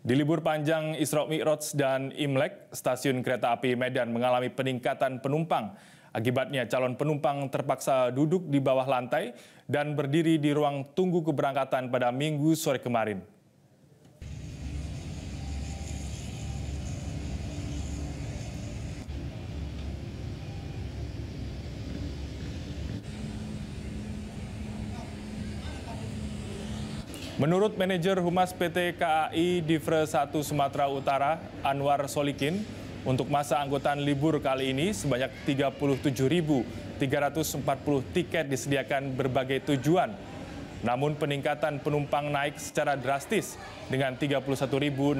Di libur panjang Isra Mi'raj dan Imlek, stasiun kereta api Medan mengalami peningkatan penumpang. Akibatnya calon penumpang terpaksa duduk di bawah lantai dan berdiri di ruang tunggu keberangkatan pada Minggu sore kemarin. Menurut manajer Humas PT KAI Divre 1 Sumatera Utara, Anwar Solikin, untuk masa angkutan libur kali ini sebanyak 37.340 tiket disediakan berbagai tujuan. Namun peningkatan penumpang naik secara drastis dengan 31.600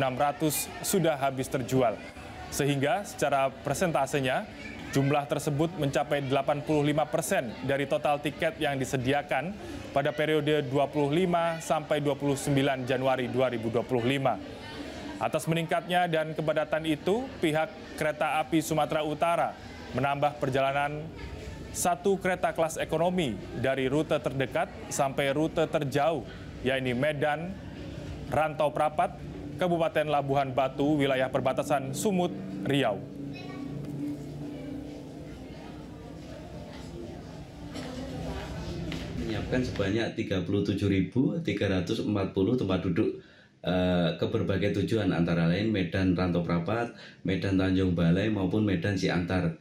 sudah habis terjual. Sehingga secara persentasenya jumlah tersebut mencapai 85% dari total tiket yang disediakan pada periode 25 sampai 29 Januari 2025. Atas meningkatnya dan kepadatan itu, pihak Kereta Api Sumatera Utara menambah perjalanan satu kereta kelas ekonomi dari rute terdekat sampai rute terjauh, yaitu Medan, Rantau Prapat, Kabupaten Labuhan Batu, wilayah perbatasan Sumut, Riau. Menyiapkan sebanyak 37.340 tempat duduk ke berbagai tujuan, antara lain Medan Rantau Prapat, Medan Tanjung Balai maupun Medan Ciantar.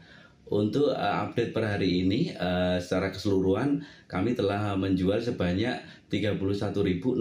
Untuk update per hari ini secara keseluruhan kami telah menjual sebanyak 31.600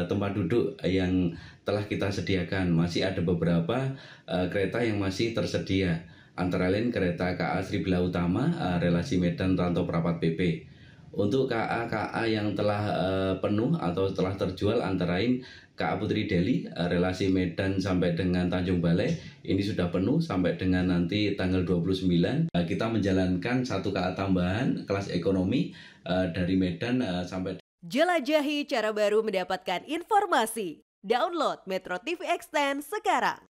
tempat duduk yang telah kita sediakan. Masih ada beberapa kereta yang masih tersedia, antara lain kereta KA Sribila Utama relasi Medan Rantau Prapat PP. Untuk KA yang telah penuh atau telah terjual antara lain KA Putri Deli relasi Medan sampai dengan Tanjung Balai ini sudah penuh sampai dengan nanti tanggal 29. Kita menjalankan satu KA tambahan kelas ekonomi dari Medan sampai. Jelajahi cara baru mendapatkan informasi. Download Metro TV Extend sekarang.